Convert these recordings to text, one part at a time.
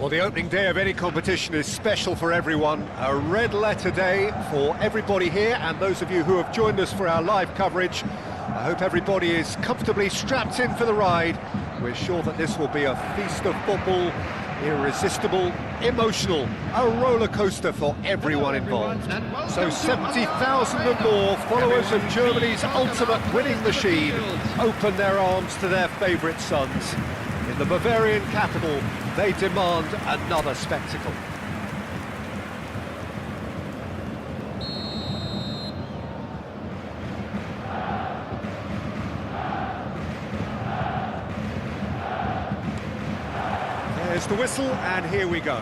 Well, the opening day of any competition is special for everyone. A red-letter day for everybody here, and those of you who have joined us for our live coverage. I hope everybody is comfortably strapped in for the ride. We're sure that this will be a feast of football, irresistible, emotional, a roller coaster for everyone involved. So 70,000 and more followers of Germany's ultimate winning machine open their arms to their favourite sons. In the Bavarian capital, they demand another spectacle. There's the whistle, and here we go.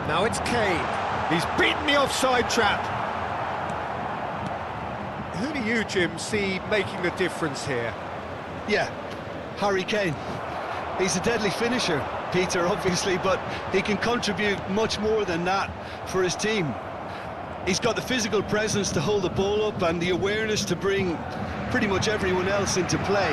Now it's Kane. He's beaten the offside trap. Who do you, Jim, see making the difference here? Yeah, Harry Kane. He's a deadly finisher, Peter, obviously, but he can contribute much more than that for his team. He's got the physical presence to hold the ball up and the awareness to bring pretty much everyone else into play.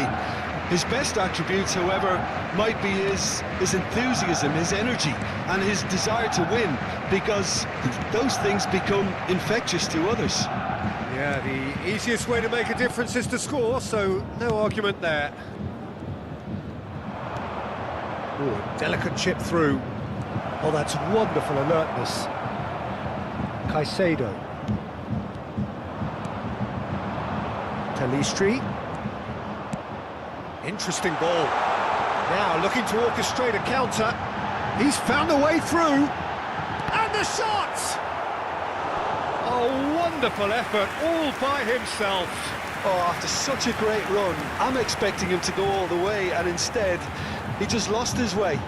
His best attributes, however, might be his enthusiasm, his energy, and his desire to win, because those things become infectious to others. Yeah, the easiest way to make a difference is to score, so no argument there. Ooh, delicate chip through. Oh, that's wonderful alertness. Caicedo. Talistri. Interesting ball. Now looking to orchestrate a counter. He's found a way through. And the shot! A wonderful effort all by himself. Oh, after such a great run, I'm expecting him to go all the way, and instead, he just lost his way.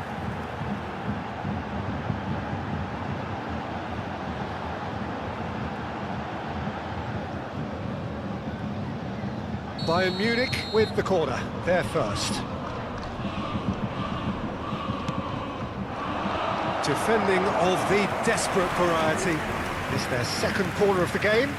Bayern Munich with the corner, there first. Defending of the desperate variety. It's their second corner of the game.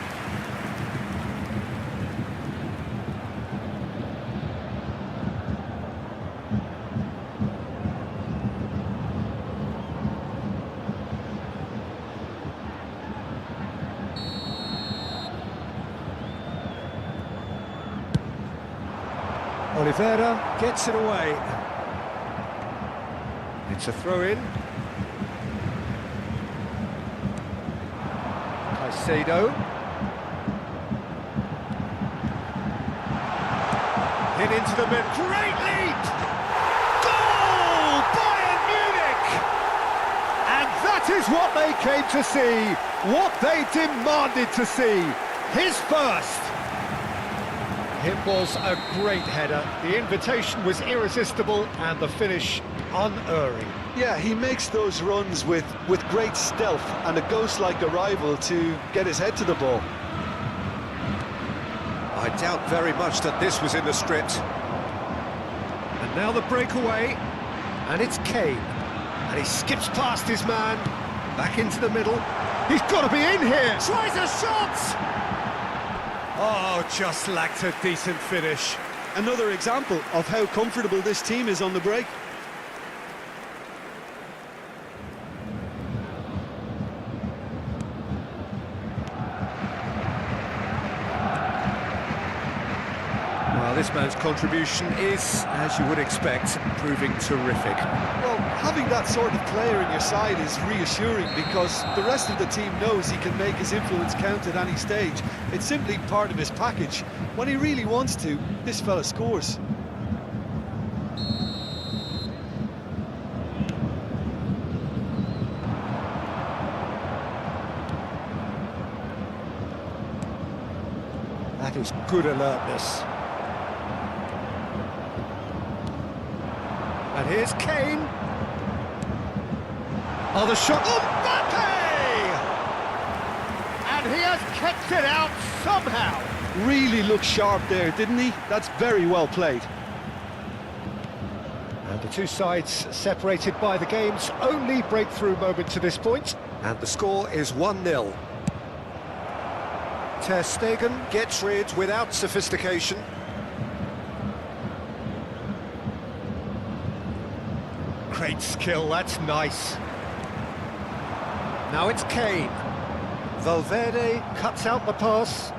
Oliveira gets it away. It's a throw-in. Caicedo. Hit into the mid. Great lead! Goal! Bayern Munich! And that is what they came to see. What they demanded to see. His first. It was a great header, the invitation was irresistible and the finish unerring. Yeah, he makes those runs with great stealth and a ghost-like arrival to get his head to the ball. I doubt very much that this was in the script. And now the breakaway, and it's Kane. And he skips past his man, back into the middle. He's got to be in here! Tries a shot! Oh, just lacked a decent finish. Another example of how comfortable this team is on the break. Well, this man's contribution is, as you would expect, proving terrific. Well, having that sort of player in your side is reassuring because the rest of the team knows he can make his influence count at any stage. It's simply part of his package. When he really wants to, this fella scores. That is good alertness. And here's Kane. Oh, the shot. Mbappe! And he has kept it out somehow. Really looked sharp there, didn't he? That's very well played. And the two sides separated by the game's only breakthrough moment to this point. And the score is 1-0. Ter Stegen gets rid without sophistication. Great skill, that's nice. Now it's Kane. Valverde cuts out the pass.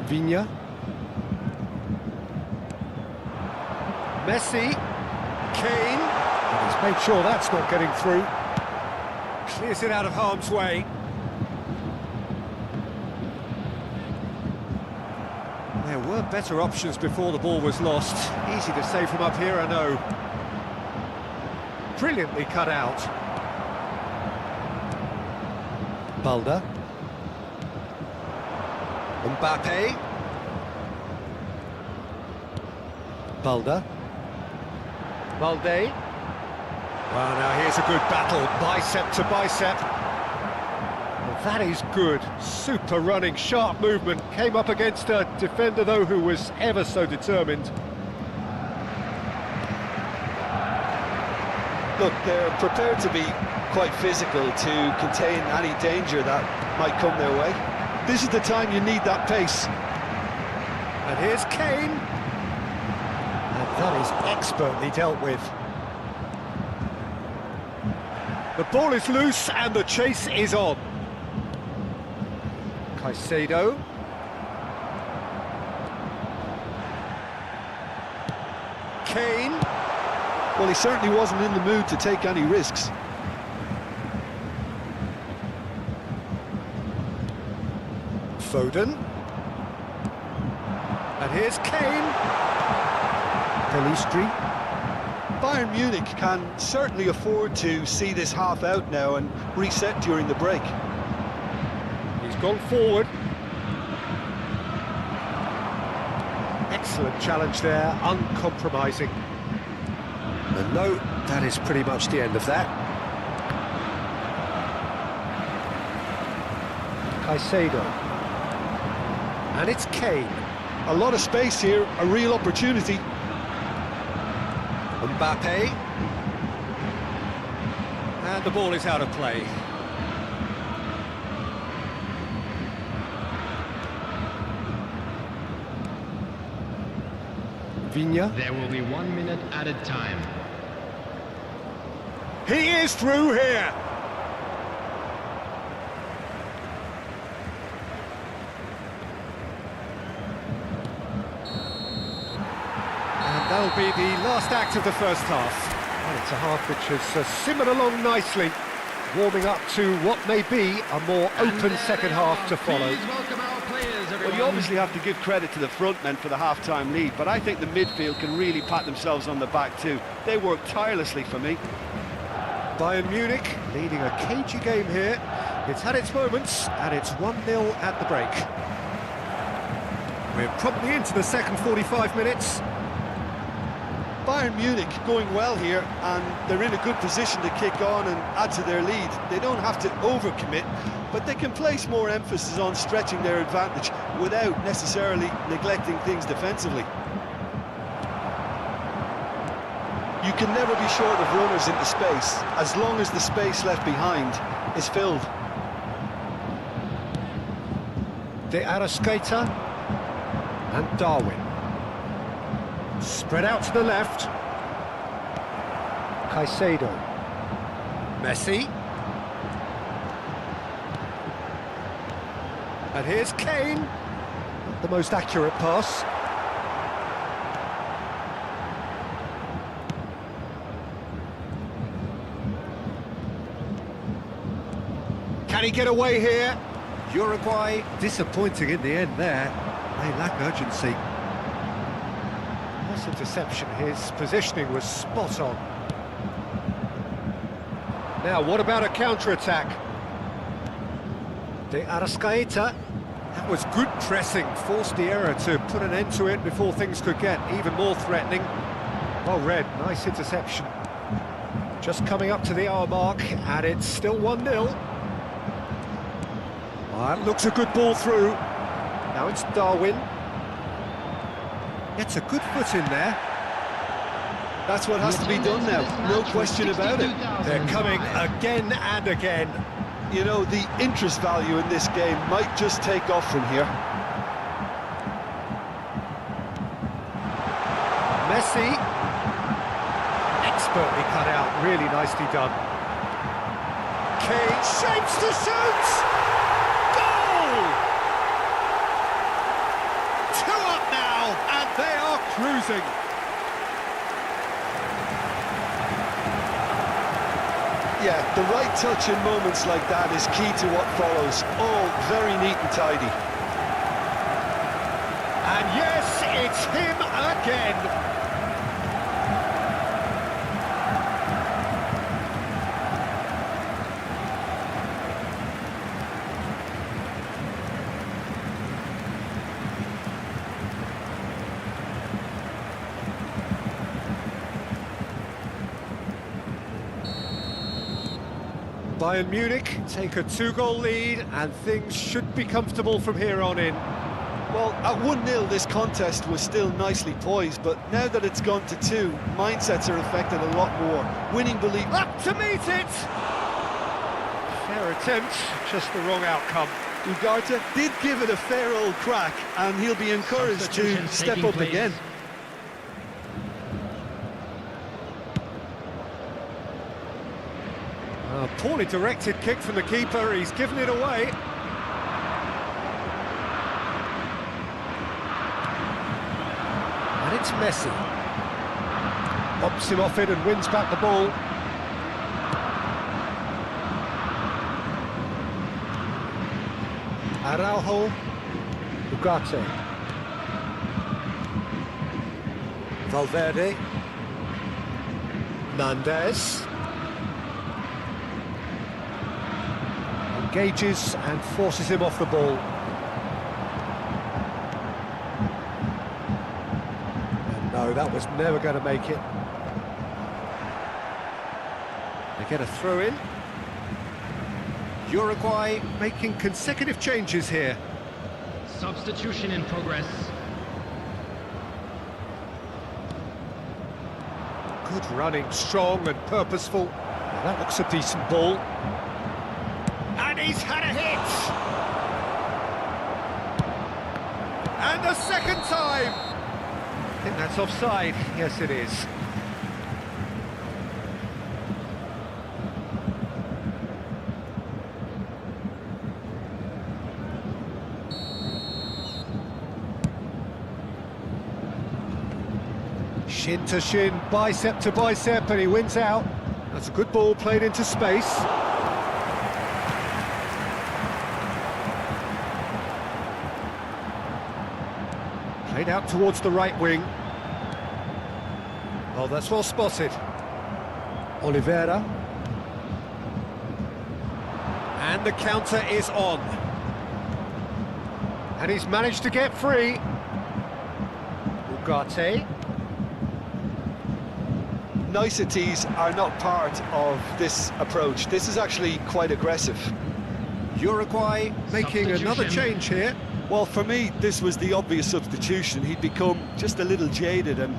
Viña. Messi. Kane. And he's made sure that's not getting through. Clears it out of harm's way. There were better options before the ball was lost. Easy to save from up here, I know. Brilliantly cut out. Balda. Mbappe. Balda. Balde. Well, now here's a good battle, bicep to bicep. Well, that is good. Super running, sharp movement. Came up against a defender, though, who was ever so determined. Look, they're prepared to be quite physical to contain any danger that might come their way. This is the time you need that pace. And here's Kane. And that is expertly dealt with. The ball is loose and the chase is on. Caicedo. Kane. Well, he certainly wasn't in the mood to take any risks. Foden. And here's Kane. Pelistri. Bayern Munich can certainly afford to see this half out now and reset during the break. He's gone forward. Excellent challenge there, uncompromising. And no, that is pretty much the end of that. Caicedo. And it's Kane. A lot of space here, a real opportunity. Mbappe. And the ball is out of play. Viña. There will be 1 minute added time. He is through here. And that'll be the last act of the first half. And it's a half which has simmered along nicely, warming up to what may be a more open second half to follow. Please welcome our players, everyone. Well, you obviously have to give credit to the front men for the half-time lead, but I think the midfield can really pat themselves on the back too. They worked tirelessly for me. Bayern Munich leading a cagey game here. It's had its moments, and it's 1-0 at the break. We're promptly into the second 45 minutes. Bayern Munich going well here, and they're in a good position to kick on and add to their lead. They don't have to overcommit, but they can place more emphasis on stretching their advantage without necessarily neglecting things defensively. You can never be short of runners into space, as long as the space left behind is filled. De Arrascaeta and Darwin. Spread out to the left. Caicedo. Messi. And here's Kane. Not the most accurate pass. Can he get away here? Uruguay disappointing in the end there. They lack urgency. Nice interception. His positioning was spot on. Now, what about a counter-attack? De Arrascaeta. That was good pressing. Forced the error to put an end to it before things could get even more threatening. Well read. Nice interception. Just coming up to the hour mark, and it's still 1-0. That looks a good ball through. Now it's Darwin. Gets a good foot in there. That's what has to be done now, no question about it. They're coming again and again. You know, the interest value in this game might just take off from here. Messi. expertly cut out, really nicely done. Kane shapes to shoot! Goal! 2 up now, and they are cruising. Yeah, the right touch in moments like that is key to what follows. All very neat and tidy. And yes, it's him again. Bayern Munich take a 2-goal lead, and things should be comfortable from here on in. Well, at 1-0 this contest was still nicely poised, but now that it's gone to 2, mindsets are affected a lot more. Winning belief... Up to meet it! Fair attempt, just the wrong outcome. Ugarte did give it a fair old crack, and he'll be encouraged to step up again. A poorly directed kick from the keeper, he's given it away. And it's Messi. Pops him off it and wins back the ball. Araujo. Ugarte. Valverde. Nandez. Engages and forces him off the ball. And no, that was never going to make it. They get a throw in. Uruguay making consecutive changes here. Substitution in progress. Good running, strong and purposeful. Now that looks a decent ball. And he's had a hit! And the second time! I think that's offside. Yes, it is. Shin to shin, bicep to bicep, and he wins out. That's a good ball played into space. Played out towards the right wing. Oh, that's well spotted. Oliveira. And the counter is on. And he's managed to get free. Ugarte. Niceties are not part of this approach. This is actually quite aggressive. Uruguay making another change here. Well, for me, this was the obvious substitution. He'd become just a little jaded, and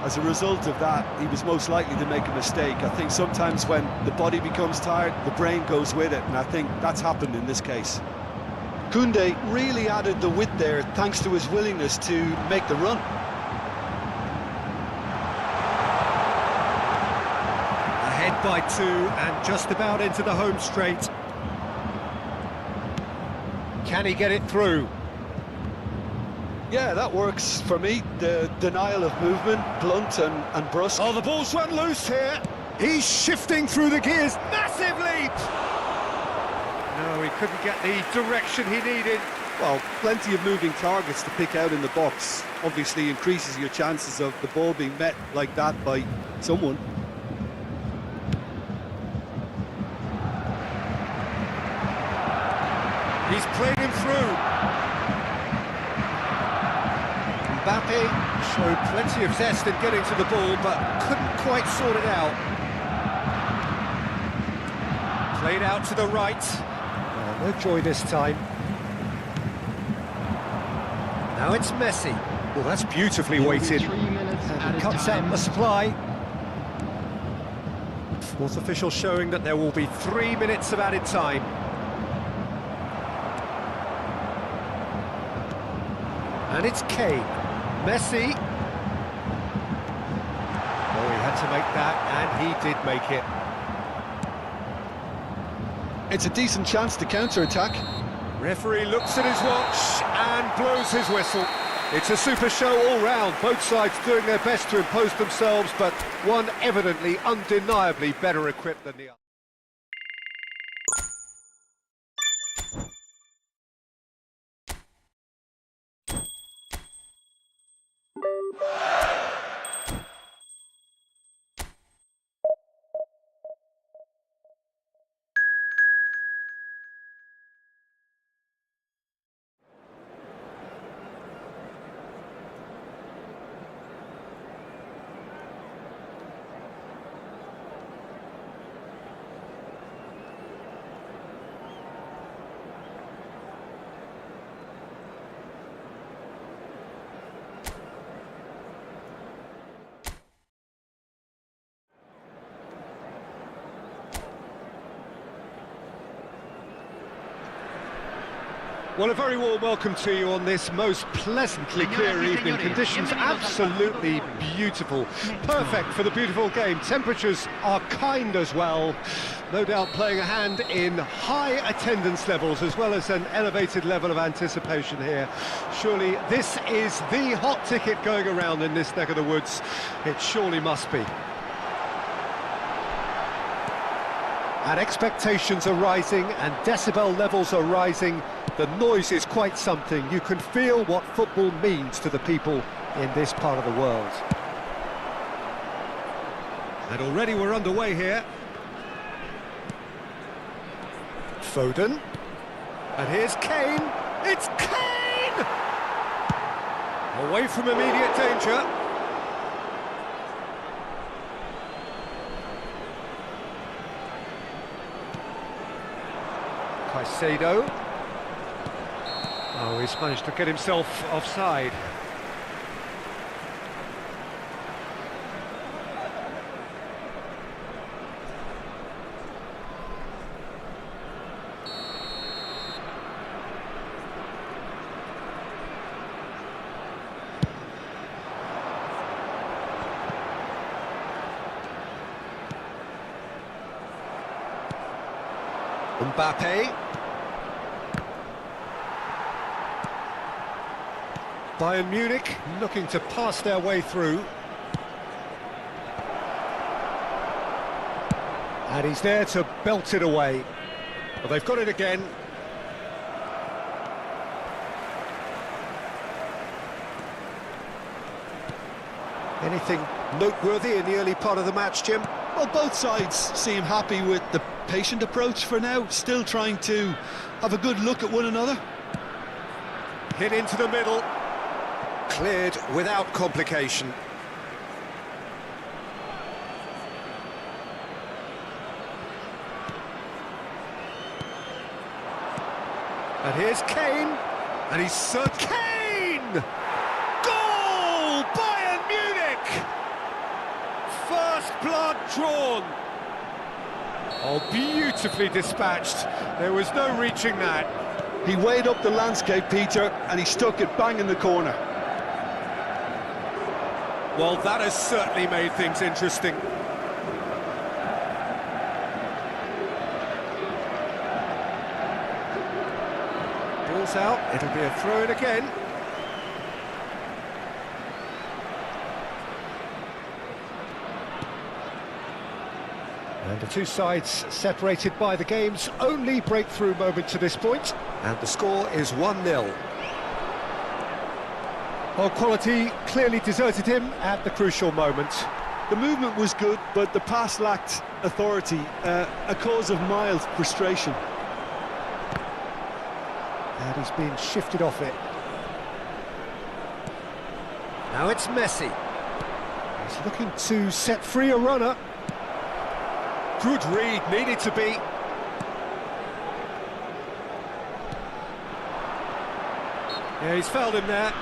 as a result of that, he was most likely to make a mistake. I think sometimes when the body becomes tired, the brain goes with it, and I think that's happened in this case. Koundé really added the width there, thanks to his willingness to make the run. Ahead by 2 and just about into the home straight. Can he get it through? Yeah, that works for me. The denial of movement, blunt and brusque. Oh, the ball's run loose here. He's shifting through the gears. Massive leap! No, he couldn't get the direction he needed. Well, plenty of moving targets to pick out in the box. Obviously increases your chances of the ball being met like that by someone. He's played him through. Mbappe showed plenty of zest in getting to the ball, but couldn't quite sort it out. Played out to the right. Oh, no joy this time. Now it's Messi. Well, that's beautifully weighted. 3 minutes And he cuts out the supply. Fourth official showing that there will be 3 minutes of added time. And it's Kane. Messi. Oh, he had to make that, and he did make it. It's a decent chance to counter-attack. Referee looks at his watch and blows his whistle. It's a super show all round, both sides doing their best to impose themselves, but one evidently, undeniably better equipped than the other. Well, a very warm welcome to you on this most pleasantly clear evening. Conditions absolutely beautiful. Perfect for the beautiful game. Temperatures are kind as well. No doubt playing a hand in high attendance levels as well as an elevated level of anticipation here. Surely this is the hot ticket going around in this neck of the woods. It surely must be. And expectations are rising and decibel levels are rising. The noise is quite something. You can feel what football means to the people in this part of the world. And already we're underway here. Foden. And here's Kane. It's Kane! Away from immediate danger. Caicedo. Oh, he's managed to get himself offside. Mbappe. Bayern Munich looking to pass their way through. And he's there to belt it away. But they've got it again. Anything noteworthy in the early part of the match, Jim? Well, both sides seem happy with the patient approach for now, still trying to have a good look at one another. Hit into the middle. Cleared without complication. And here's Kane, and he's Sir Kane! Goal! Bayern Munich! First blood drawn. Oh, beautifully dispatched. There was no reaching that. He weighed up the landscape, Peter, and he stuck it bang in the corner. Well, that has certainly made things interesting. Ball's out, it'll be a throw-in again. And the two sides separated by the game's only breakthrough moment to this point. And the score is 1-0. Well, quality clearly deserted him at the crucial moment. The movement was good, but the pass lacked authority, a cause of mild frustration. And he's been shifted off it. Now it's Messi. He's looking to set free a runner. Good read, needed to be. Yeah, he's fouled him there.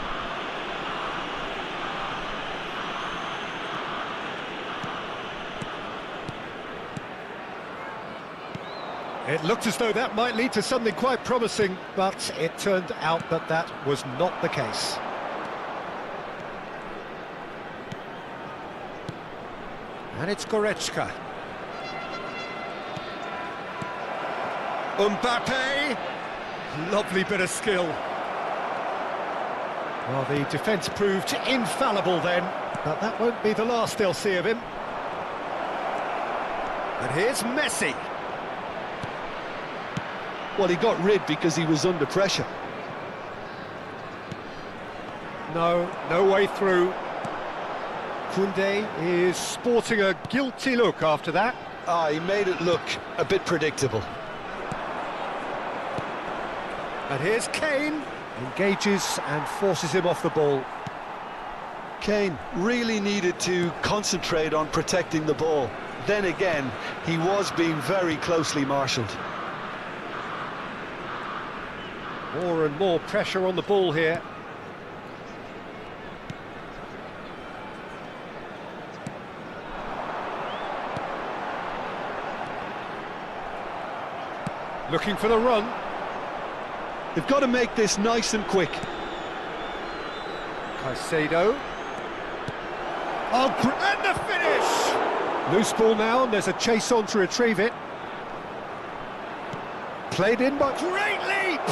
It looked as though that might lead to something quite promising, but it turned out that that was not the case. And it's Goretzka. Mbappe! Lovely bit of skill. Well, the defence proved infallible then, but that won't be the last they'll see of him. And here's Messi. Well, he got rid because he was under pressure. No way through. Koundé is sporting a guilty look after that. He made it look a bit predictable. And here's Kane. Engages and forces him off the ball. Kane really needed to concentrate on protecting the ball. Then again, he was being very closely marshalled. More and more pressure on the ball here. Looking for the run. They've got to make this nice and quick. Caicedo. Oh, and the finish! Loose ball now, and there's a chase on to retrieve it. Played in, but great leap!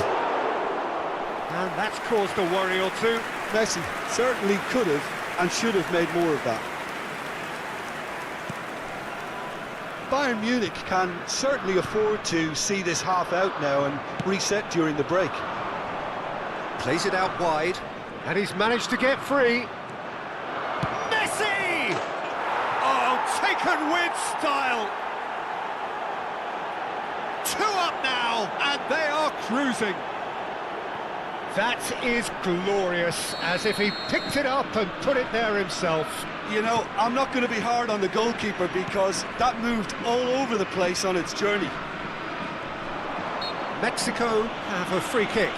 And that's caused a worry or two. Messi certainly could have and should have made more of that. Bayern Munich can certainly afford to see this half out now and reset during the break. Plays it out wide, and he's managed to get free. Messi! Oh, taken with style! 2 up now, and they are cruising. That is glorious, as if he picked it up and put it there himself. You know, I'm not going to be hard on the goalkeeper because that moved all over the place on its journey. Mexico have a free kick.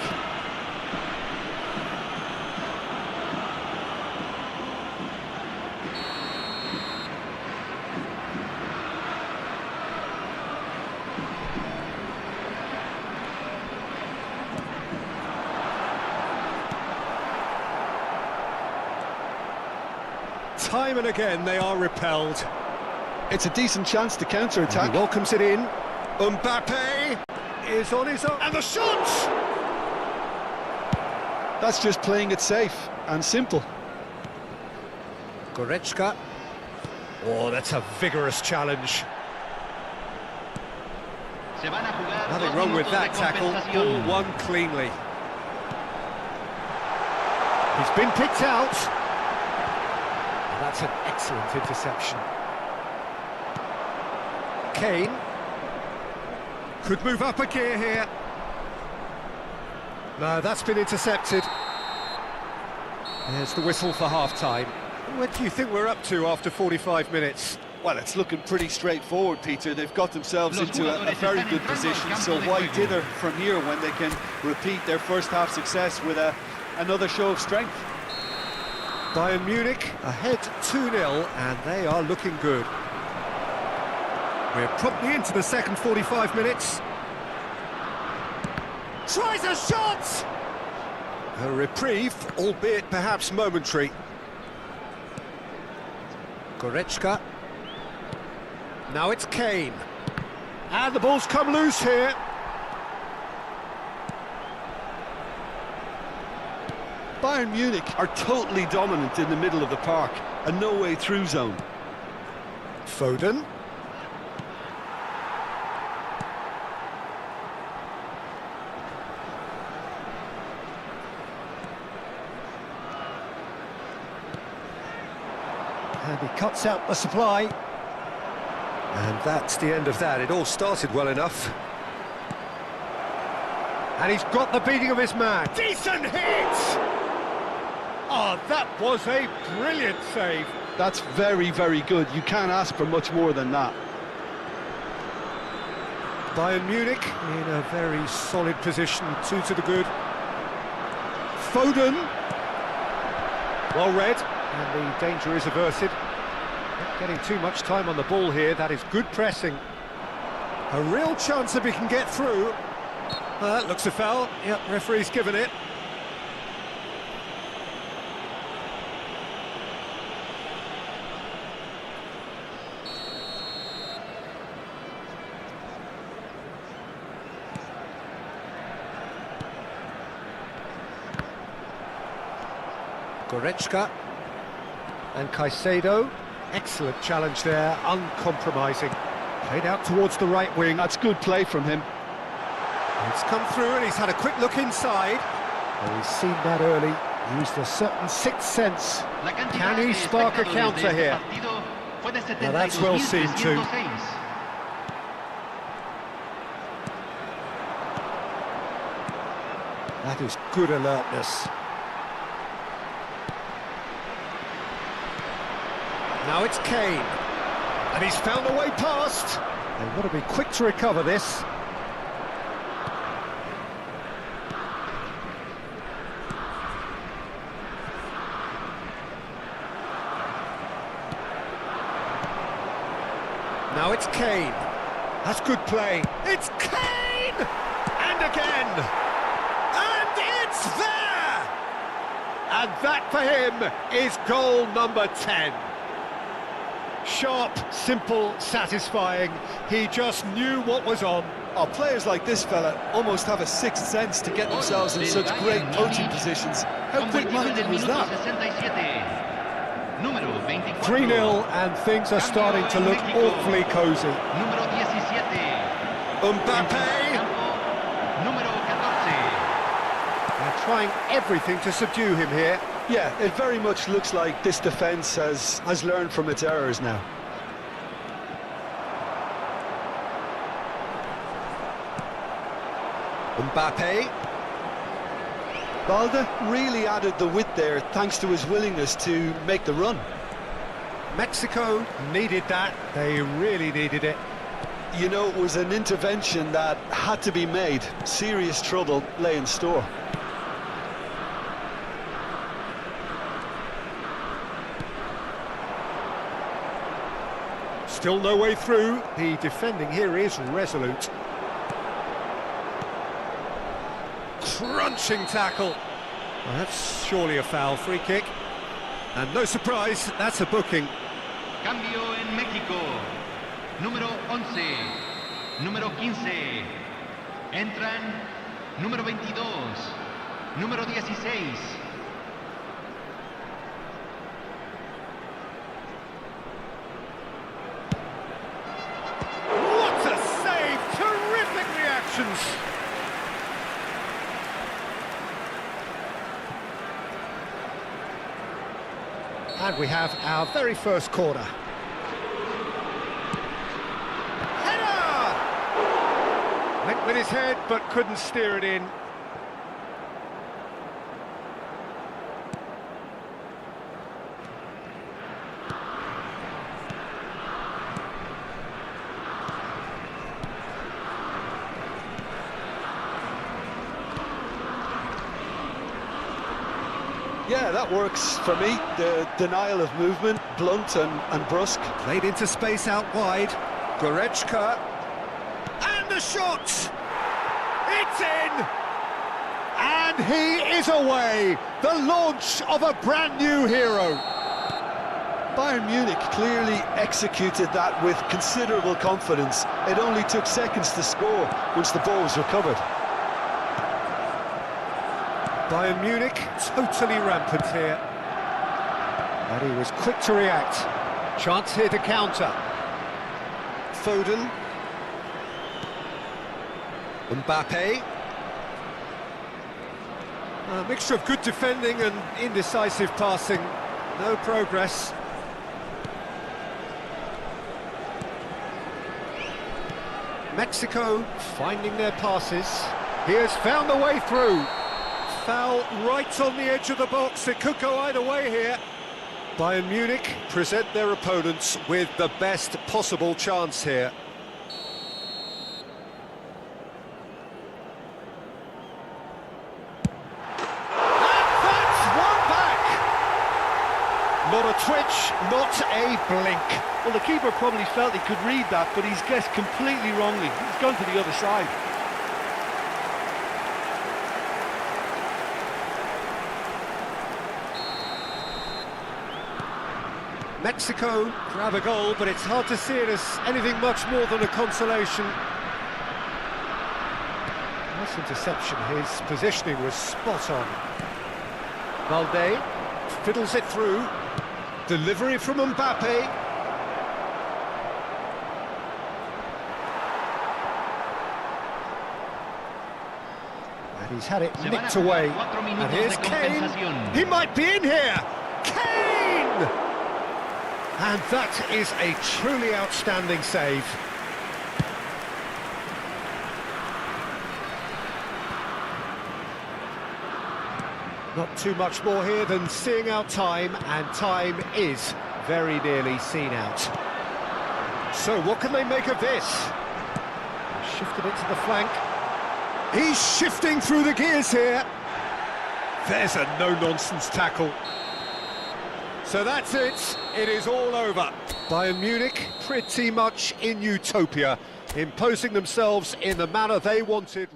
Time and again they are repelled. It's a decent chance to counter-attack. He welcomes it in. Mbappe is on his own. And the shot! That's just playing it safe and simple. Goretzka. Oh, that's a vigorous challenge. Nothing wrong with that tackle. All won cleanly. He's been picked out. That's an excellent interception. Kane could move up a gear here. No, that's been intercepted. There's the whistle for half-time. What do you think we're up to after 45 minutes? Well, it's looking pretty straightforward, Peter. They've got themselves into a very good position, so why dither from here when they can repeat their first half success with another show of strength? Bayern Munich ahead 2-0, and they are looking good. We're promptly into the second 45 minutes. Tries a shot! A reprieve, albeit perhaps momentary. Goretzka. Now it's Kane. And the ball's come loose here. Bayern Munich are totally dominant in the middle of the park, a no-way through zone. Foden. And he cuts out the supply. And that's the end of that. It all started well enough. And he's got the beating of his man. Decent hit! Oh, that was a brilliant save. That's very, very good. You can't ask for much more than that. Bayern Munich in a very solid position, 2 to the good. Foden. Well read, and the danger is averted. Not getting too much time on the ball here. That is good pressing. A real chance if he can get through. That looks a foul. Yep, referee's given it. Goretzka and Caicedo. Excellent challenge there, uncompromising. Played out towards the right wing. That's good play from him. It's come through and he's had a quick look inside. Well, he's seen that early, used a certain sixth sense. Can he spark a counter here? Now that's well seen too. That is good alertness. Now it's Kane. And he's found a way past. They've got to be quick to recover this. Now it's Kane. That's good play. It's Kane! And again! And it's there! And that for him is goal number 10. Sharp, simple, satisfying. He just knew what was on. Oh, players like this fella almost have a sixth sense to get themselves in such great poaching positions. How quick-minded was that? 3-0 and things are starting to look awfully cosy. Mbappe! They're trying everything to subdue him here. Yeah, it very much looks like this defence has learned from its errors now. Mbappe. Balde really added the width there thanks to his willingness to make the run. Mexico needed that. They really needed it. You know, it was an intervention that had to be made. Serious trouble lay in store. Still no way through. The defending here is resolute. Crunching tackle. Well, that's surely a foul. Free kick. And no surprise, that's a booking. Cambio en México. Número 11. Número 15. Entran número 22. Número 16. What a save! Terrific reactions! And we have our very first corner. Header! Went with his head, but couldn't steer it in. Yeah, that works for me. The denial of movement, blunt and brusque. Played into space out wide. Goretzka. And the shot! It's in! And he is away! The launch of a brand new hero. Bayern Munich clearly executed that with considerable confidence. It only took seconds to score once the ball was recovered. Bayern Munich totally rampant here. And he was quick to react. Chance here to counter. Foden. Mbappe. A mixture of good defending and indecisive passing. No progress. Mexico finding their passes. He has found a way through. Foul right on the edge of the box. It could go either way here. Bayern Munich present their opponents with the best possible chance here. Not a twitch, not a blink. Well, the keeper probably felt he could read that, but he's guessed completely wrongly. He's gone to the other side. Mexico grab a goal, but it's hard to see it as anything much more than a consolation. Nice interception, his positioning was spot on. Balde fiddles it through. Delivery from Mbappe. And he's had it nicked away. And here's Kane. He might be in here. Kane! And that is a truly outstanding save. Not too much more here than seeing out time, and time is very nearly seen out. So what can they make of this? Shifted it to the flank. He's shifting through the gears here. There's a no-nonsense tackle. So that's it. It is all over. Bayern Munich pretty much in utopia, imposing themselves in the manner they wanted.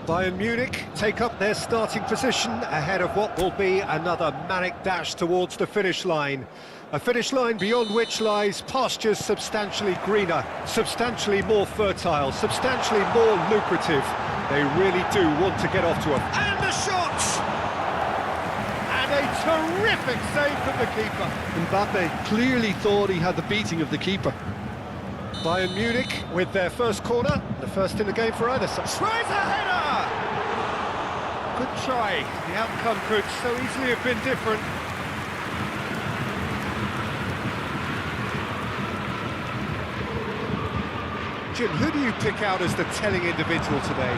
Bayern Munich take up their starting position ahead of what will be another manic dash towards the finish line. A finish line beyond which lies pastures substantially greener, substantially more fertile, substantially more lucrative. They really do want to get off to a... And the shot! And a terrific save from the keeper. Mbappe clearly thought he had the beating of the keeper. Bayern Munich with their first corner, the first in the game for either side. Tries a header! Good try. The outcome could so easily have been different. Jim, who do you pick out as the telling individual today?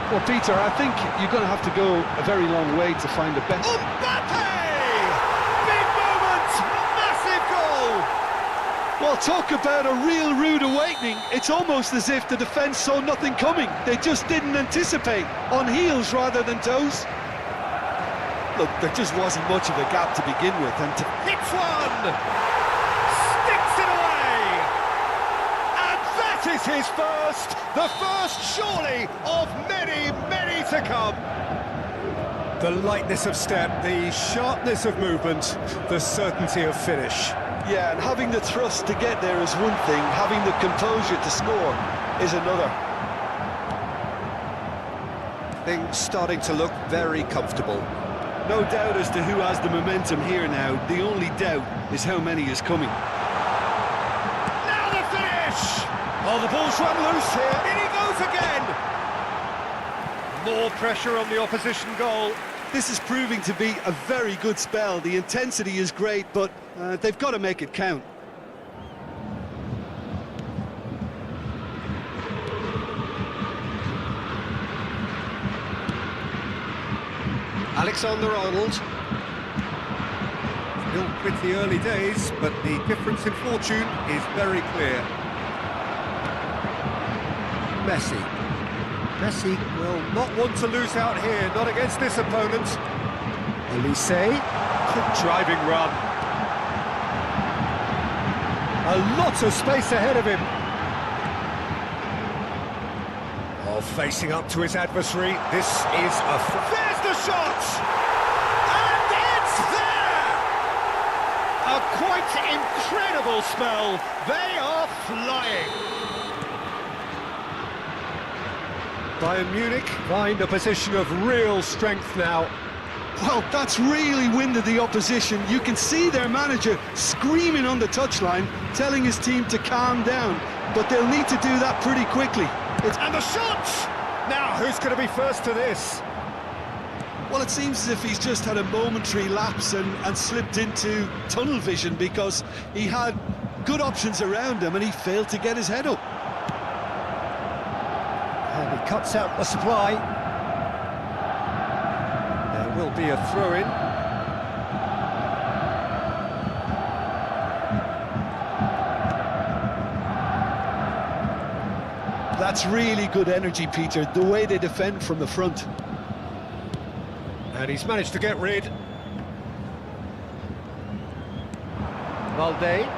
Well, Peter, I think you're going to have to go a very long way to find a better... Mbappe! Big moment! Massive goal! Well, talk about a real rude awakening. It's almost as if the defence saw nothing coming. They just didn't anticipate, on heels rather than toes. Look, there just wasn't much of a gap to begin with, and Hits one! Sticks it away! And that is his first! The first, surely, of many, many to come! The lightness of step, the sharpness of movement, the certainty of finish. yeah, and having the thrust to get there is one thing, having the composure to score is another. Things starting to look very comfortable. No doubt as to who has the momentum here now. The only doubt is how many is coming. Now the finish! Oh, the ball's run loose here. In he goes again! More pressure on the opposition goal. This is proving to be a very good spell. The intensity is great, but they've got to make it count. Alexander-Arnold. Still pretty early days, but the difference in fortune is very clear. Messi. Messi will not want to lose out here, not against this opponent. Elise, good driving run. A lot of space ahead of him. Oh, facing up to his adversary, this is a... There's the shot! And it's there! A quite incredible spell. They are flying. Bayern Munich find a position of real strength now. Well, that's really winded the opposition. You can see their manager screaming on the touchline, telling his team to calm down. But they'll need to do that pretty quickly. And the shot! Now, who's going to be first to this? Well, it seems as if he's just had a momentary lapse and slipped into tunnel vision, because he had good options around him and he failed to get his head up. And he cuts out the supply. There will be a throw-in. That's really good energy, Peter, the way they defend from the front. And he's managed to get rid. Valde.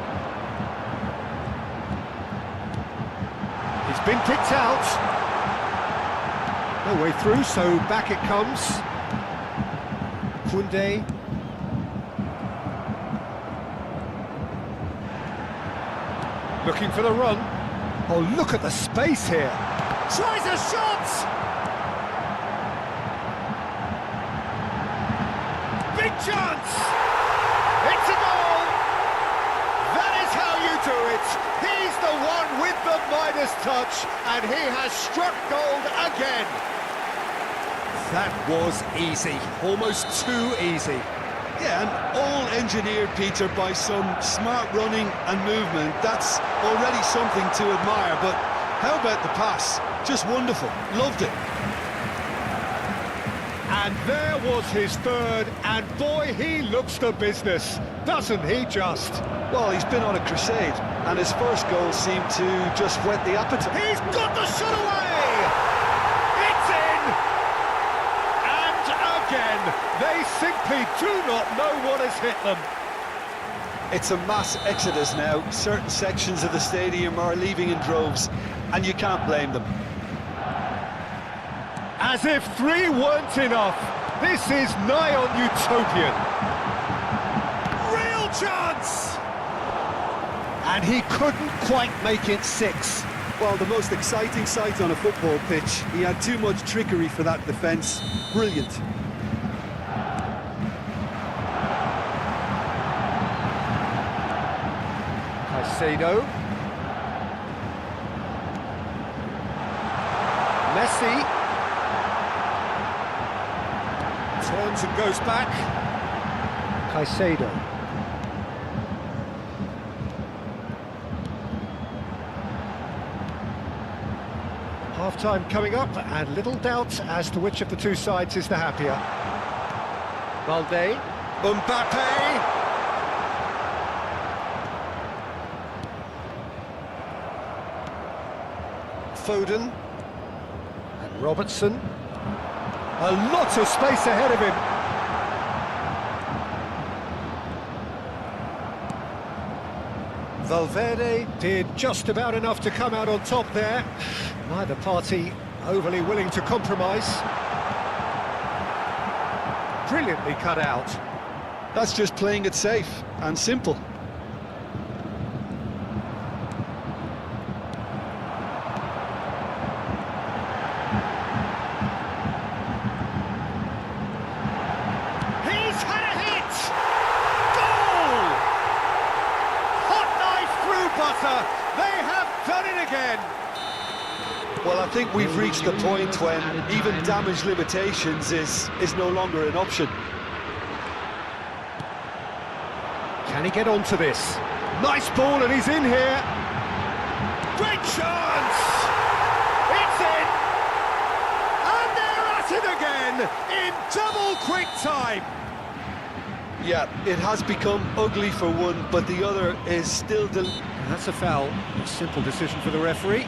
He's been kicked out. No way through, so back it comes. Koundé. Looking for the run. Oh, look at the space here. Tries a shot! Big chance! It's a goal! That is how you do it. He's the one with the Midas touch, and he has struck gold again. That was easy, almost too easy. Yeah, and all engineered, Peter, by some smart running and movement. That's already something to admire, but how about the pass? Just wonderful, loved it. And there was his third, and boy, he looks the business, doesn't he just? Well, he's been on a crusade, and his first goal seemed to just whet the appetite. He's got the shot away! It's in! And again, they simply do not know what has hit them. It's a mass exodus now. Certain sections of the stadium are leaving in droves, and you can't blame them. As if 3 weren't enough, this is nigh on utopian. Real chance! And he couldn't quite make it 6. Well, the most exciting sight on a football pitch. He had too much trickery for that defence. Brilliant. Caicedo. Messi. Turns and goes back. Caicedo. Half-time coming up, and little doubt as to which of the two sides is the happier. Valde. Mbappe. Foden. And Robertson. A lot of space ahead of him. Valverde did just about enough to come out on top there. Neither party overly willing to compromise. Brilliantly cut out. That's just playing it safe and simple. They have done it again. Well, I think we've reached the point when even damage limitations is no longer an option. Can he get onto this? Nice ball, and he's in here. Great chance! It's in! And they're at it again in double quick time. Yeah, it has become ugly for one, but the other is still... That's a foul. A simple decision for the referee.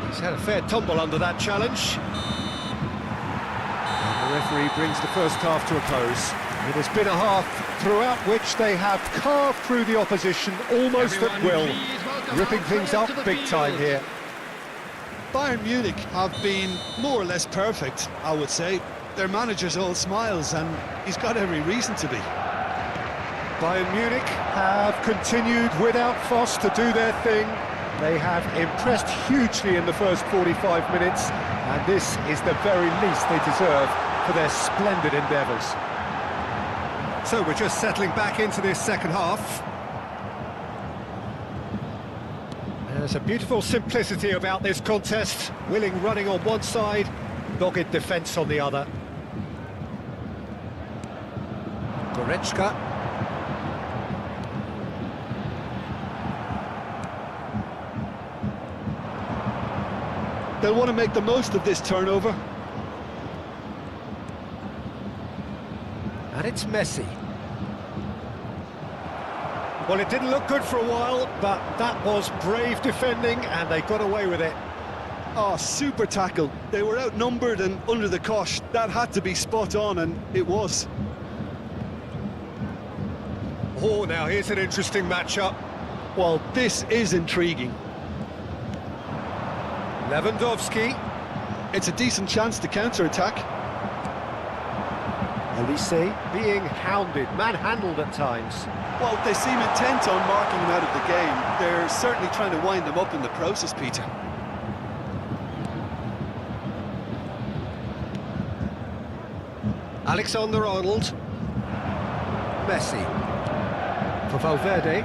He's had a fair tumble under that challenge. And the referee brings the first half to a close. It has been a half throughout which they have carved through the opposition almost at will, ripping things up big time here. Bayern Munich have been more or less perfect, I would say. Their manager's all smiles, and he's got every reason to be. Bayern Munich have continued without fuss to do their thing. They have impressed hugely in the first 45 minutes, and this is the very least they deserve for their splendid endeavours. So we're just settling back into this second half. There's a beautiful simplicity about this contest. Willing running on one side, dogged defence on the other. Goretzka. They'll want to make the most of this turnover. And it's Messi. Well, it didn't look good for a while, but that was brave defending, and they got away with it. Oh, super tackle. They were outnumbered and under the cosh. That had to be spot on, and it was. Oh, now here's an interesting matchup. Well, this is intriguing. Lewandowski. It's a decent chance to counter-attack. Elise being hounded, manhandled at times. Well, they seem intent on marking him out of the game. They're certainly trying to wind him up in the process, Peter. Alexander-Arnold. Messi. For Valverde.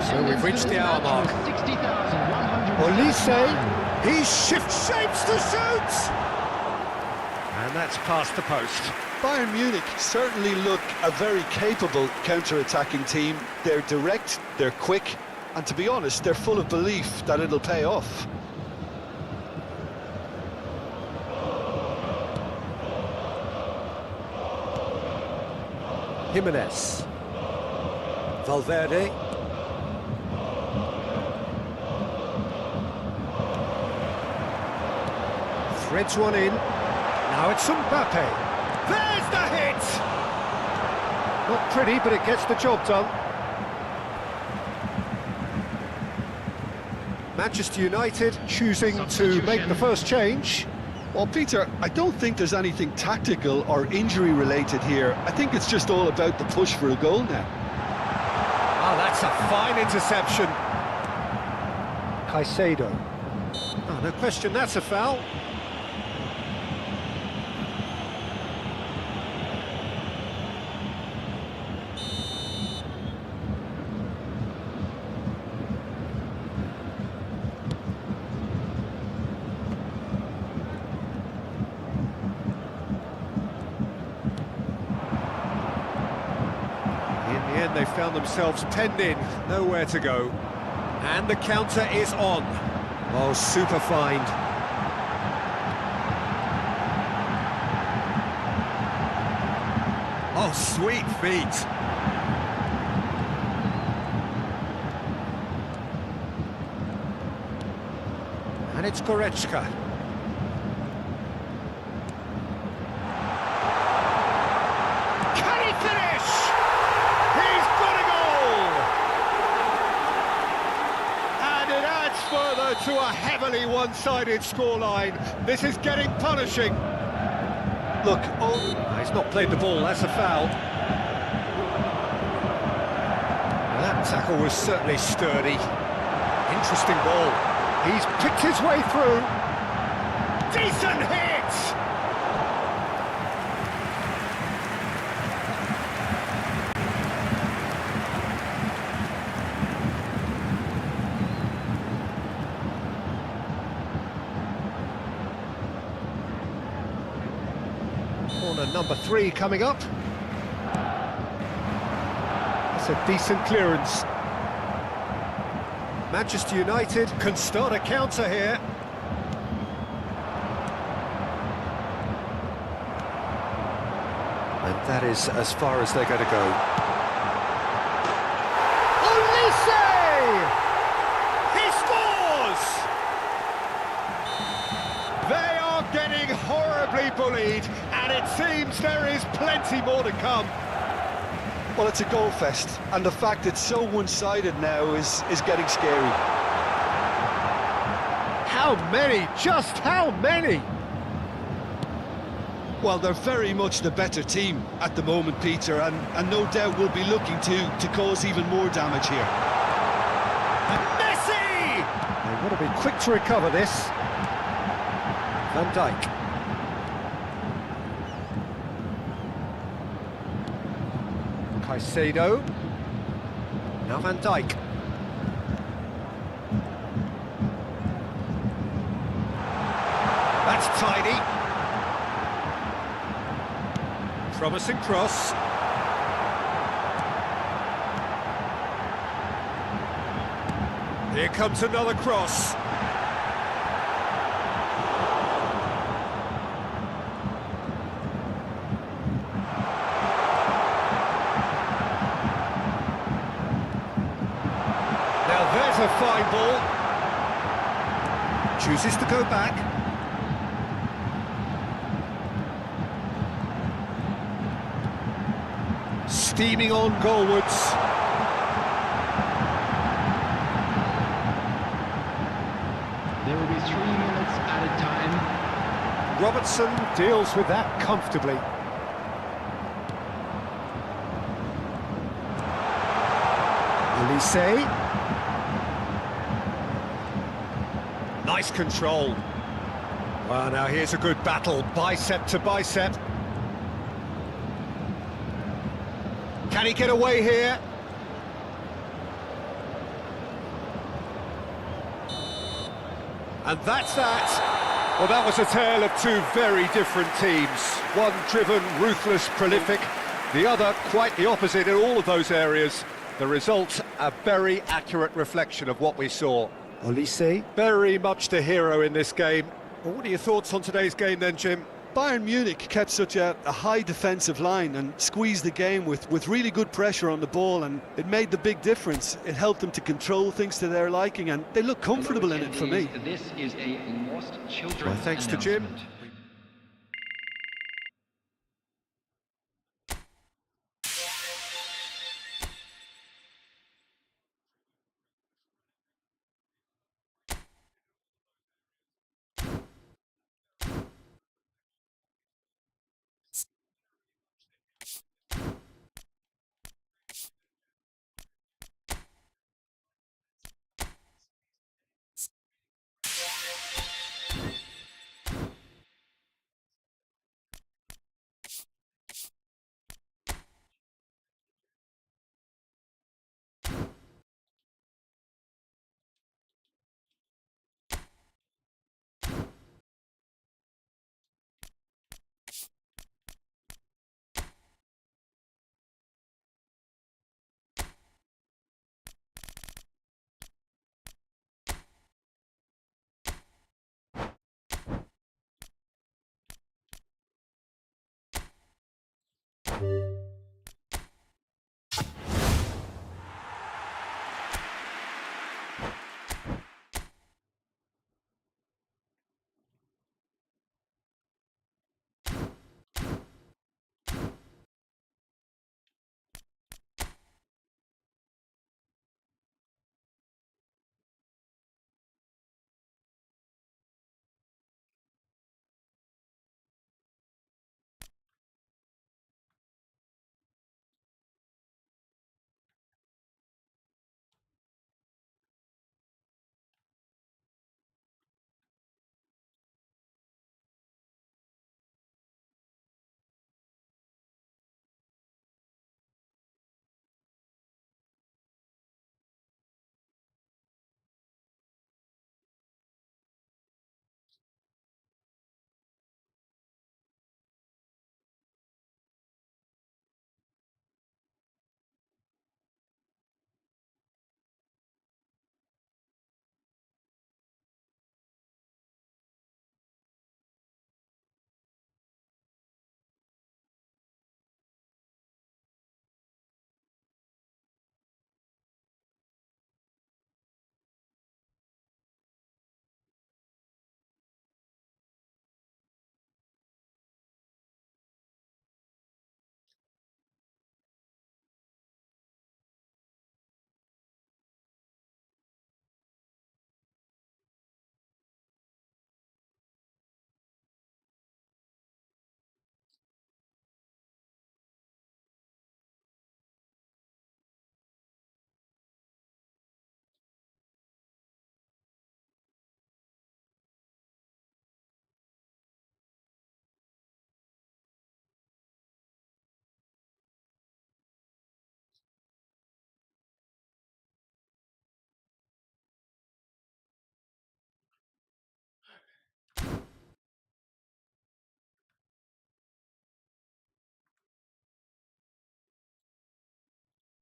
So we've reached the hour mark. Elise, he shifts shapes to shoot! And that's past the post. Bayern Munich certainly look a very capable counter-attacking team. They're direct, they're quick, and to be honest, they're full of belief that it'll pay off. Jimenez. Valverde. Threads one in. Now it's Mbappe. There's the hit! Not pretty, but it gets the job done. Manchester United choosing to make the first change. Well, Peter, I don't think there's anything tactical or injury-related here. I think it's just all about the push for a goal now. Oh, that's a fine interception. Caicedo. Oh, no question, that's a foul. They found themselves penned in, nowhere to go. And the counter is on. Oh, super find. Oh, sweet feet. And it's Goretzka. Can he finish? Further to a heavily one-sided scoreline. This is getting punishing. Look, he's not played the ball, that's a foul. That tackle was certainly sturdy. Interesting ball. He's picked his way through. Decent hit! Corner number 3 coming up. That's a decent clearance. Manchester United can start a counter here. And that is as far as they're going to go. Olise! He scores! They are getting horribly bullied, and it seems there is plenty more to come. Well, it's a goal fest, and the fact it's so one-sided now is getting scary. How many? Just how many? Well, they're very much the better team at the moment, Peter, and no doubt will be looking to cause even more damage here. And Messi! They want to be quick to recover this. Van Dijk. Caicedo. Now Van Dijk. That's tidy. Promising cross. Here comes another cross. Now there's a fine ball. Chooses to go back. Steaming on goalwards. There will be 3 minutes at a time. Robertson deals with that comfortably. Elise. Nice control. Well, now here's a good battle, bicep to bicep. Can he get away here? And that's that. Well, that was a tale of two very different teams. One driven, ruthless, prolific. The other quite the opposite in all of those areas. The result, a very accurate reflection of what we saw. Olise, very much the hero in this game. Well, what are your thoughts on today's game then, Jim? Bayern Munich kept such a high defensive line and squeezed the game with really good pressure on the ball, and it made the big difference. It helped them to control things to their liking, and they look comfortable in it for me. This is a lost children. Well, thanks to Jim.